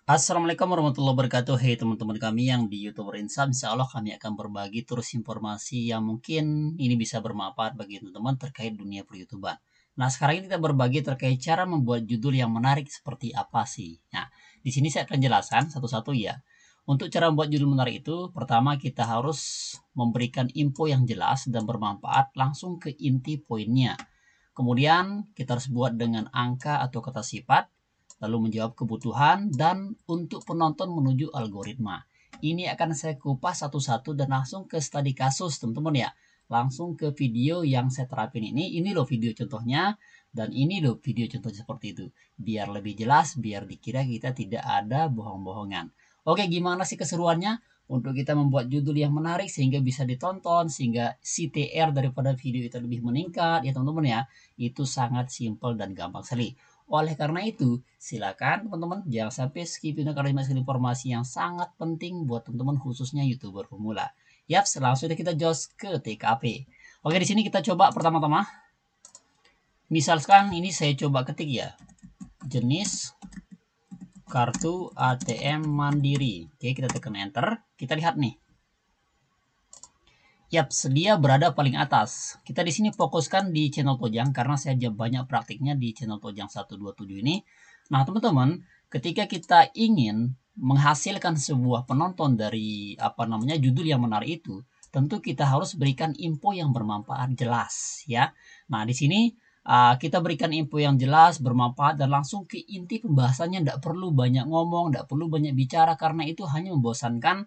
Assalamualaikum warahmatullahi wabarakatuh. Hey teman-teman kami yang di YouTuber Insam, insya Allah kami akan berbagi terus informasi yang mungkin ini bisa bermanfaat bagi teman-teman terkait dunia per-YouTuber. Nah, sekarang ini kita berbagi terkait cara membuat judul yang menarik seperti apa sih. Nah, di sini saya akan jelaskan satu-satu ya. Untuk cara membuat judul menarik itu, pertama kita harus memberikan info yang jelas dan bermanfaat langsung ke inti poinnya. Kemudian kita harus buat dengan angka atau kata sifat, lalu menjawab kebutuhan, dan untuk penonton menuju algoritma. Ini akan saya kupas satu-satu dan langsung ke studi kasus teman-teman ya. Langsung ke video yang saya terapin ini loh video contohnya, dan ini loh video contohnya seperti itu. Biar lebih jelas, biar dikira kita tidak ada bohong-bohongan. Oke, gimana sih keseruannya? Untuk kita membuat judul yang menarik sehingga bisa ditonton, sehingga CTR daripada video itu lebih meningkat ya teman-teman ya. Itu sangat simpel dan gampang sekali. Oleh karena itu, silakan teman-teman jangan sampai skip video karena ini informasi yang sangat penting buat teman-teman khususnya YouTuber pemula. Yap, langsung kita jos ke TKP. Oke, di sini kita coba pertama-tama. Misalkan ini saya coba ketik ya. Jenis kartu ATM Mandiri. Oke, kita tekan enter. Kita lihat nih. Yap, sedia berada paling atas. Kita di sini fokuskan di channel Tojang karena saya banyak praktiknya di channel Tojang 127 ini. Nah, teman-teman, ketika kita ingin menghasilkan sebuah penonton dari judul yang menarik itu, tentu kita harus berikan info yang bermanfaat jelas ya. Nah, di sini kita berikan info yang jelas, bermanfaat, dan langsung ke inti pembahasannya. Tidak perlu banyak ngomong, tidak perlu banyak bicara karena itu hanya membosankan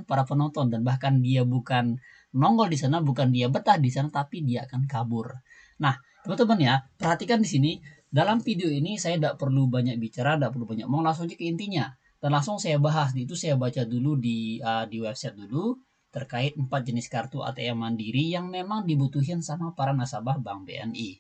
para penonton, dan bahkan dia bukan nongol di sana, bukan dia betah di sana, tapi dia akan kabur. Nah, teman-teman ya, perhatikan di sini dalam video ini saya tidak perlu banyak bicara, tidak perlu banyak ngomong, langsung aja ke intinya. Dan langsung saya bahas, itu saya baca dulu di website dulu terkait 4 jenis kartu ATM Mandiri yang memang dibutuhin sama para nasabah Bank BNI.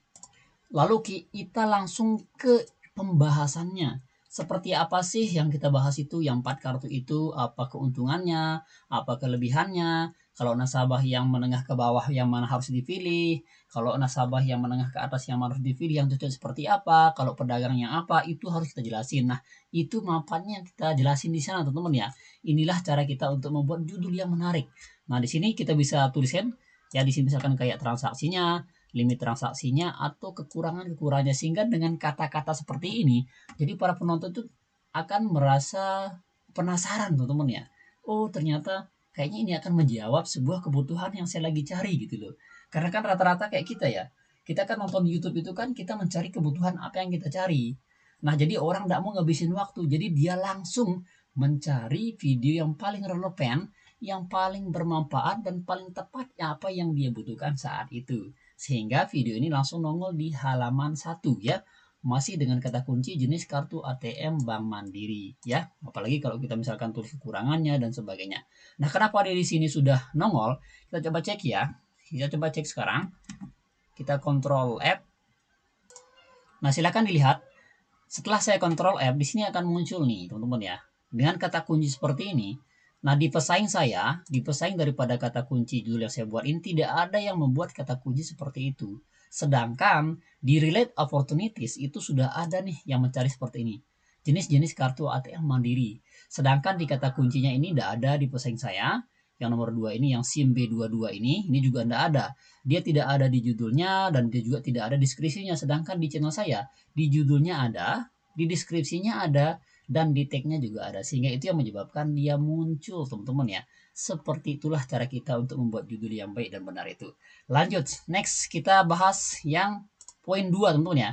Lalu kita langsung ke pembahasannya. Seperti apa sih yang kita bahas itu, yang 4 kartu itu, apa keuntungannya, apa kelebihannya, kalau nasabah yang menengah ke bawah yang mana harus dipilih, kalau nasabah yang menengah ke atas yang harus dipilih, yang cocok seperti apa, kalau pedagang yang apa, itu harus kita jelasin. Nah, itu manfaatnya kita jelasin di sana teman-teman ya. Inilah cara kita untuk membuat judul yang menarik. Nah, di sini kita bisa tuliskan ya, di sini misalkan kayak transaksinya, limit transaksinya, atau kekurangan-kekurangannya, sehingga dengan kata-kata seperti ini jadi para penonton tuh akan merasa penasaran teman-teman ya. Oh, ternyata kayaknya ini akan menjawab sebuah kebutuhan yang saya lagi cari gitu loh. Karena kan rata-rata kayak kita ya, kita kan nonton YouTube itu kan kita mencari kebutuhan apa yang kita cari. Nah, jadi orang tidak mau ngabisin waktu, jadi dia langsung mencari video yang paling relevan, yang paling bermanfaat, dan paling tepat apa yang dia butuhkan saat itu. Sehingga video ini langsung nongol di halaman 1 ya. Masih dengan kata kunci jenis kartu ATM Bank Mandiri ya. Apalagi kalau kita misalkan tulis kekurangannya dan sebagainya. Nah, kenapa dia di sini sudah nongol? Kita coba cek ya. Kita coba cek sekarang. Kita kontrol F. Nah, silakan dilihat. Setelah saya kontrol F, di sini akan muncul nih, teman-teman ya. Dengan kata kunci seperti ini. Nah, di pesaing daripada kata kunci judul yang saya buat ini, tidak ada yang membuat kata kunci seperti itu. Sedangkan di relate opportunities itu sudah ada nih yang mencari seperti ini. Jenis-jenis kartu ATM Mandiri. Sedangkan di kata kuncinya ini tidak ada di pesaing saya. Yang nomor 2 ini, yang SIM B22 ini juga tidak ada. Dia tidak ada di judulnya dan dia juga tidak ada deskripsinya. Sedangkan di channel saya, di judulnya ada, di deskripsinya ada, dan di tag-nya juga ada. Sehingga itu yang menyebabkan dia muncul teman-teman ya. Seperti itulah cara kita untuk membuat judul yang baik dan benar itu. Lanjut, next kita bahas yang poin 2 teman-teman ya.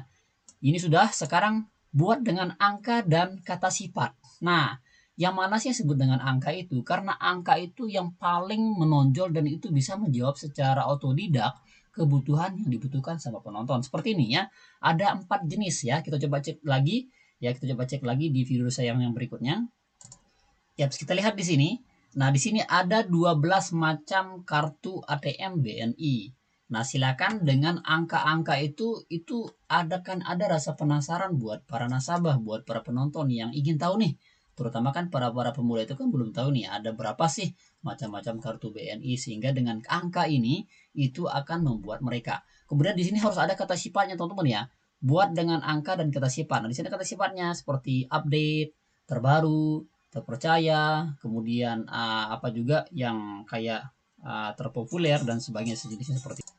Ini sudah, sekarang buat dengan angka dan kata sifat. Nah, yang mana sih yang disebut dengan angka itu? Karena angka itu yang paling menonjol dan itu bisa menjawab secara otodidak kebutuhan yang dibutuhkan sama penonton. Seperti ini ya. Ada 4 jenis ya. Kita coba cek lagi. Ya, kita coba cek lagi di video saya yang berikutnya. Ya, kita lihat di sini. Nah, di sini ada 12 macam kartu ATM BNI. Nah, silakan dengan angka-angka itu ada rasa penasaran buat para nasabah, buat para penonton yang ingin tahu nih. Terutama kan para pemula itu kan belum tahu nih ada berapa sih macam-macam kartu BNI, sehingga dengan angka ini itu akan membuat mereka. Kemudian di sini harus ada kata sifatnya teman-teman ya. buat dengan angka dan kata sifat. Nah, di sini kata sifatnya seperti update, terbaru, terpercaya, kemudian apa juga yang kayak terpopuler dan sebagainya sejenisnya seperti itu.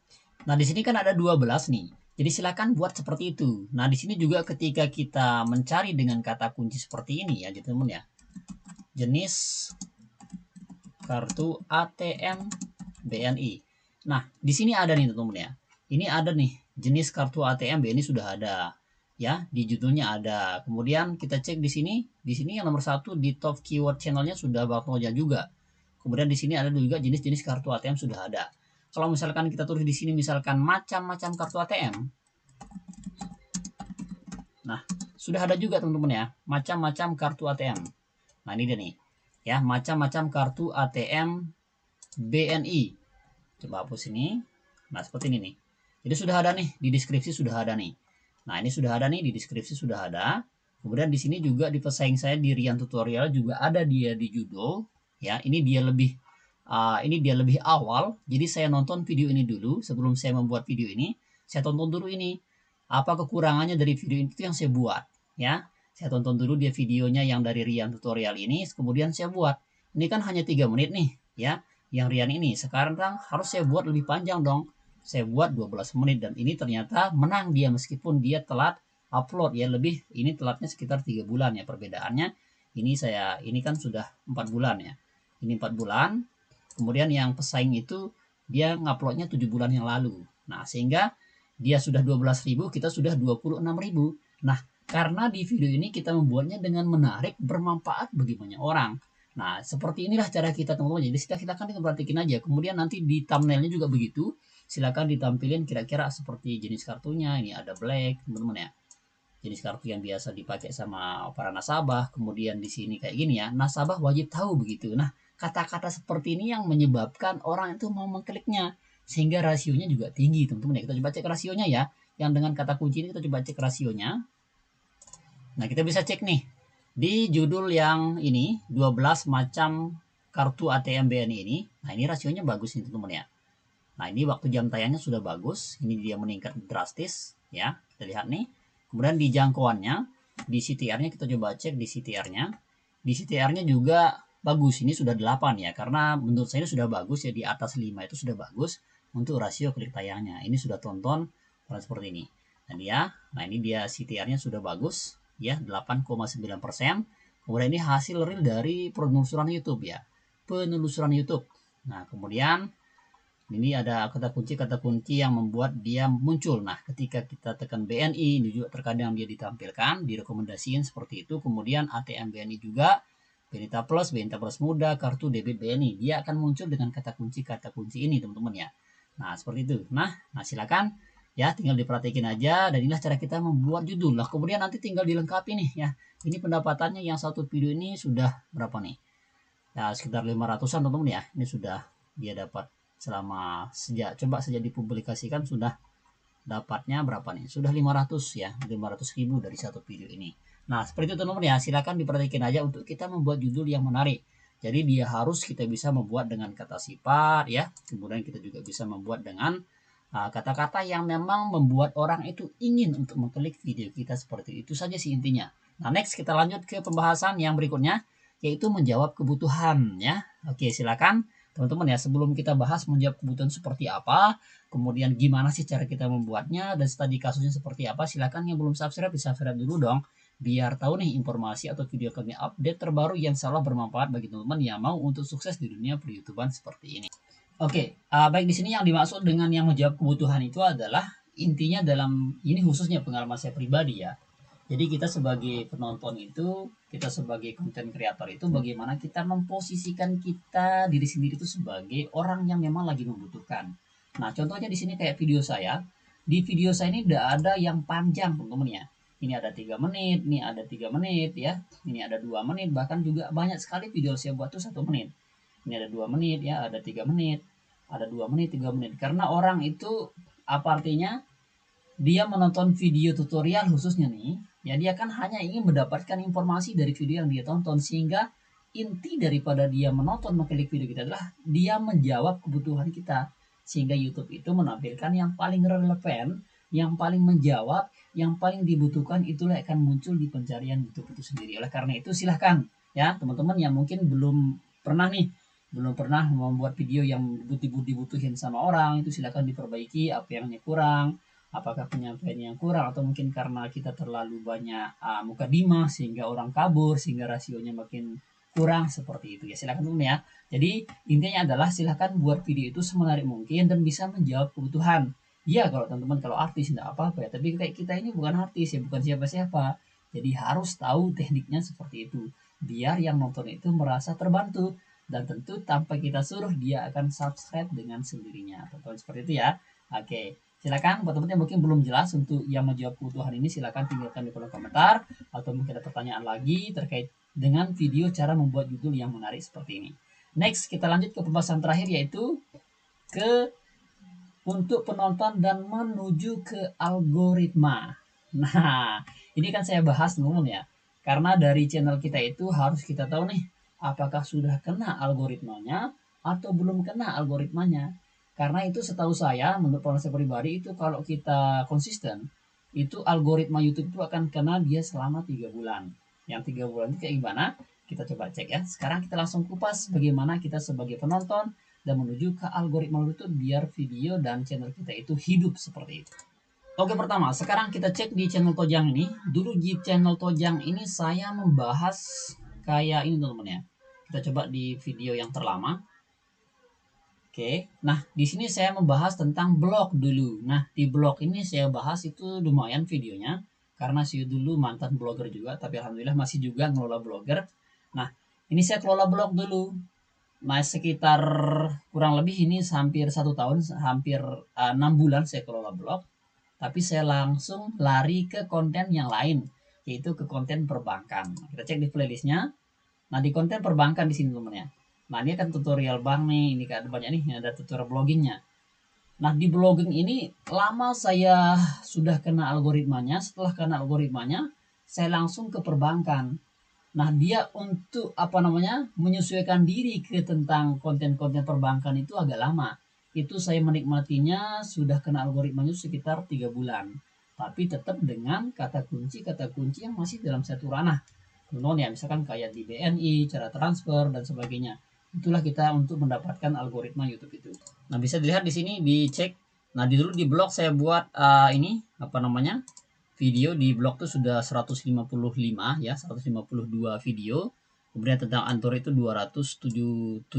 Nah, di sini kan ada 12 nih. Jadi silakan buat seperti itu. Nah, di sini juga ketika kita mencari dengan kata kunci seperti ini ya, teman-teman ya. Jenis kartu ATM BNI. Nah, di sini ada nih teman-teman ya. Ini ada nih jenis kartu ATM BNI sudah ada. Ya, di judulnya ada. Kemudian kita cek di sini yang nomor 1 di top keyword channelnya sudah Bang Noja juga. Kemudian di sini ada juga jenis-jenis kartu ATM sudah ada. Kalau misalkan kita tulis di sini misalkan macam-macam kartu ATM. Nah, sudah ada juga teman-teman ya, macam-macam kartu ATM. Nah, ini dia nih. Ya, macam-macam kartu ATM BNI. Coba hapus ini. Nah, seperti ini nih. Jadi sudah ada nih di deskripsi sudah ada nih. Nah, ini sudah ada nih di deskripsi sudah ada. Kemudian di sini juga di pesaing saya di Rian Tutorial juga ada dia di judul. Ya, ini dia lebih awal. Jadi saya nonton video ini dulu sebelum saya membuat video ini. Saya tonton dulu ini apa kekurangannya dari video itu yang saya buat. Ya, saya tonton dulu dia videonya yang dari Rian Tutorial ini. Kemudian saya buat. Ini kan hanya 3 menit nih. Ya, yang Rian ini. Sekarang harus saya buat lebih panjang dong. Saya buat 12 menit dan ini ternyata menang dia meskipun dia telat upload ya, lebih ini telatnya sekitar 3 bulan ya perbedaannya. Ini kan sudah 4 bulan ya. Ini 4 bulan. Kemudian yang pesaing itu dia nguploadnya 7 bulan yang lalu. Nah, sehingga dia sudah 12.000, kita sudah 26.000. Nah, karena di video ini kita membuatnya dengan menarik, bermanfaat bagi banyak orang. Nah, seperti inilah cara kita teman-teman. Jadi silakan perhatikan aja. Kemudian nanti di thumbnailnya juga begitu. Silakan ditampilin kira-kira seperti jenis kartunya. Ini ada black, teman-teman ya. Jenis kartu yang biasa dipakai sama para nasabah. Kemudian di sini kayak gini ya. Nasabah wajib tahu begitu. Nah, kata-kata seperti ini yang menyebabkan orang itu mau mengkliknya. Sehingga rasionya juga tinggi, teman-teman ya. Kita coba cek rasionya ya. Yang dengan kata kunci ini kita coba cek rasionya. Nah, kita bisa cek nih di judul yang ini 12 macam kartu ATM BNI ini. Nah, ini rasionya bagus nih teman-teman ya. Nah, ini waktu jam tayangnya sudah bagus. Ini dia meningkat drastis ya. Kita lihat nih. Kemudian di jangkauannya, di CTR-nya kita coba cek di CTR-nya. Di CTR-nya juga bagus. Ini sudah 8 ya. Karena menurut saya sudah bagus ya, di atas 5 itu sudah bagus untuk rasio klik tayangnya. Ini sudah tonton seperti ini. Nah, ini dia CTR-nya sudah bagus ya, 8,9%. Kemudian ini hasil real dari penelusuran YouTube ya. Penelusuran YouTube. Nah, kemudian ini ada kata kunci yang membuat dia muncul. Nah, ketika kita tekan BNI, ini juga terkadang dia ditampilkan, direkomendasiin seperti itu. Kemudian ATM BNI juga, BNI Plus Muda, kartu debit BNI. Dia akan muncul dengan kata kunci ini, teman-teman ya. Nah, seperti itu. Nah, silakan ya, tinggal diperhatikan aja. Dan inilah cara kita membuat judul. Nah, kemudian nanti tinggal dilengkapi nih ya. Ini pendapatannya yang satu video ini sudah berapa nih? Ya, sekitar 500-an teman-teman ya. Ini sudah dia dapat selama coba sejak dipublikasikan sudah dapatnya berapa nih? Sudah 500 ya, 500.000 dari satu video ini. Nah, seperti itu teman-teman ya, silakan diperhatikan aja untuk kita membuat judul yang menarik. Jadi dia harus kita bisa membuat dengan kata sifat ya, kemudian kita juga bisa membuat dengan kata-kata yang memang membuat orang itu ingin untuk mengklik video kita, seperti itu saja sih intinya. Nah, next kita lanjut ke pembahasan yang berikutnya, yaitu menjawab kebutuhan ya. Oke, silakan teman-teman ya, sebelum kita bahas menjawab kebutuhan seperti apa, kemudian gimana sih cara kita membuatnya, dan studi kasusnya seperti apa, silakan yang belum subscribe, subscribe dulu dong, biar tahu nih informasi atau video kami update terbaru yang selalu bermanfaat bagi teman-teman yang mau untuk sukses di dunia per-YouTubean seperti ini. Oke, baik, di sini yang dimaksud dengan yang menjawab kebutuhan itu adalah intinya dalam ini khususnya pengalaman saya pribadi ya. Jadi kita sebagai penonton itu, kita sebagai content creator itu bagaimana kita memposisikan kita diri sendiri itu sebagai orang yang memang lagi membutuhkan. Nah, contohnya di sini kayak video saya. Di video saya ini tidak ada yang panjang, teman-teman ya. Ini ada 3 menit, ini ada 3 menit ya. Ini ada 2 menit, bahkan juga banyak sekali video saya buat tuh 1 menit. Ini ada 2 menit ya, ada 3 menit, ada 2 menit, 3 menit. Karena orang itu apa artinya? Dia menonton video tutorial khususnya nih, ya dia kan hanya ingin mendapatkan informasi dari video yang dia tonton, sehingga inti daripada dia menonton mengklik video kita adalah dia menjawab kebutuhan kita, sehingga YouTube itu menampilkan yang paling relevan yang paling menjawab, yang paling dibutuhkan itulah akan muncul di pencarian YouTube itu sendiri. Oleh karena itu silahkan ya teman-teman yang mungkin belum pernah membuat video yang dibutuhin sama orang, itu silahkan diperbaiki apa yang kurang, apakah penyampaiannya yang kurang, atau mungkin karena kita terlalu banyak mukadimah sehingga orang kabur, sehingga rasionya makin kurang, seperti itu ya. Silahkan teman ya. Jadi intinya adalah silahkan buat video itu semenarik mungkin dan bisa menjawab kebutuhan. Iya, kalau teman-teman kalau artis tidak apa-apa ya, tapi kayak kita ini bukan artis ya, bukan siapa-siapa. Jadi harus tahu tekniknya seperti itu, biar yang nonton itu merasa terbantu. Dan tentu tanpa kita suruh dia akan subscribe dengan sendirinya. Teman-teman seperti itu ya. Oke, silakan buat teman-teman yang mungkin belum jelas untuk yang menjawab kebutuhan ini, silakan tinggalkan di kolom komentar, atau mungkin ada pertanyaan lagi terkait dengan video cara membuat judul yang menarik seperti ini. Next, kita lanjut ke pembahasan terakhir, yaitu untuk penonton dan menuju ke algoritma. Nah, ini kan saya bahas teman-teman ya. Karena dari channel kita itu harus kita tahu nih, apakah sudah kena algoritmanya atau belum kena algoritmanya. Karena itu setahu saya, menurut pengalaman saya pribadi, itu kalau kita konsisten, itu algoritma YouTube itu akan kena dia selama 3 bulan. Yang 3 bulan itu kayak gimana? Kita coba cek ya. Sekarang kita langsung kupas bagaimana kita sebagai penonton dan menuju ke algoritma YouTube biar video dan channel kita itu hidup seperti itu. Oke, pertama, sekarang kita cek di channel Tojang ini. Dulu di channel Tojang ini saya membahas kayak ini teman-teman ya. Kita coba di video yang terlama. Oke, nah di sini saya membahas tentang blog dulu. Nah di blog ini saya bahas itu lumayan videonya, karena saya dulu mantan blogger juga, tapi alhamdulillah masih juga ngelola blogger. Nah ini saya kelola blog dulu. Nah sekitar kurang lebih ini hampir 1 tahun, hampir 6 bulan saya kelola blog. Tapi saya langsung lari ke konten yang lain, yaitu ke konten perbankan. Kita cek di playlistnya. Nah di konten perbankan di sini teman ya. Nah ini kan tutorial bank nih, ini kan ada banyak nih, ada tutorial bloggingnya. Nah di blogging ini lama saya sudah kena algoritmanya. Setelah kena algoritmanya, saya langsung ke perbankan. Nah dia untuk menyesuaikan diri ke tentang konten-konten perbankan itu agak lama. Itu saya menikmatinya sudah kena algoritmanya sekitar 3 bulan. Tapi tetap dengan kata kunci yang masih dalam satu ranah. Teman-teman ya, misalkan kayak di BNI, cara transfer dan sebagainya. Itulah kita untuk mendapatkan algoritma YouTube itu. Nah, bisa dilihat di sini dicek. Nah, dulu di blog saya buat video di blog itu sudah 155 ya, 152 video. Kemudian tentang Android itu 272.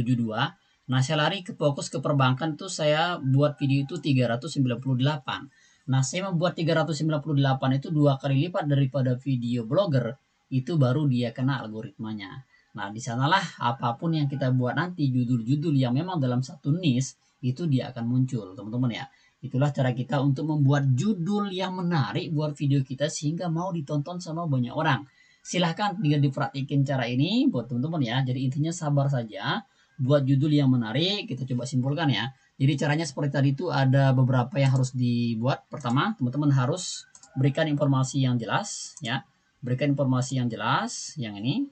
Nah, saya lari ke fokus ke perbankan itu saya buat video itu 398. Nah, saya membuat 398 itu 2 kali lipat daripada video blogger, itu baru dia kena algoritmanya. Nah, di sanalah apapun yang kita buat nanti, judul-judul yang memang dalam satu niche, itu dia akan muncul, teman-teman ya. Itulah cara kita untuk membuat judul yang menarik buat video kita sehingga mau ditonton sama banyak orang. Silahkan tinggal diperhatikan cara ini buat teman-teman ya. Jadi intinya sabar saja, buat judul yang menarik. Kita coba simpulkan ya. Jadi caranya seperti tadi itu ada beberapa yang harus dibuat. Pertama, teman-teman harus berikan informasi yang jelas ya. Berikan informasi yang jelas yang ini.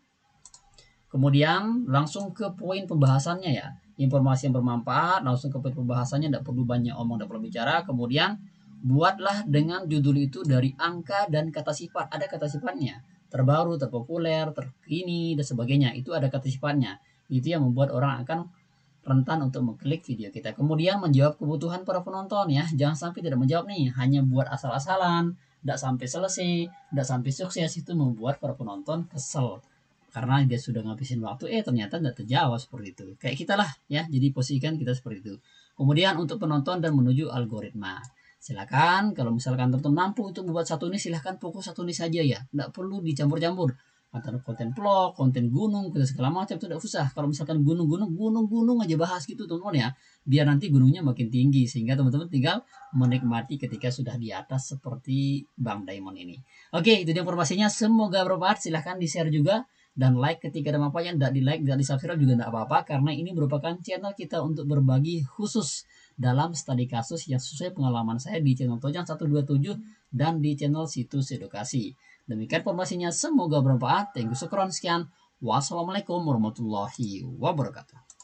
Kemudian langsung ke poin pembahasannya ya. Informasi yang bermanfaat, langsung ke poin pembahasannya, tidak perlu banyak omong, tidak perlu bicara. Kemudian buatlah dengan judul itu dari angka dan kata sifat. Ada kata sifatnya. Terbaru, terpopuler, terkini, dan sebagainya. Itu ada kata sifatnya. Itu yang membuat orang akan rentan untuk mengklik video kita. Kemudian menjawab kebutuhan para penonton ya. Jangan sampai tidak menjawab nih. Hanya buat asal-asalan. Tidak sampai selesai. Tidak sampai sukses. Itu membuat para penonton kesel. Karena dia sudah ngabisin waktu, ternyata tidak terjawab seperti itu. Kayak kita lah ya, jadi posisikan kita seperti itu. Kemudian untuk penonton dan menuju algoritma. Silakan kalau misalkan teman-teman mampu itu membuat satu ini, silahkan fokus satu ini saja ya. Tidak perlu dicampur-campur. Antara konten vlog, konten gunung, konten segala macam itu tidak usah. Kalau misalkan gunung aja bahas gitu teman-teman ya. Biar nanti gunungnya makin tinggi sehingga teman-teman tinggal menikmati ketika sudah di atas seperti Bang Diamond ini. Oke, itu dia informasinya. Semoga bermanfaat. Silahkan di-share juga. Dan like ketika ada manfaatnya, tidak di like, tidak di subscribe juga tidak apa-apa, karena ini merupakan channel kita untuk berbagi khusus dalam studi kasus yang sesuai pengalaman saya di channel Tojang 127 dan di channel Situs Edukasi. Demikian informasinya, semoga bermanfaat. Thank you, syukron, sekian. Wassalamualaikum warahmatullahi wabarakatuh.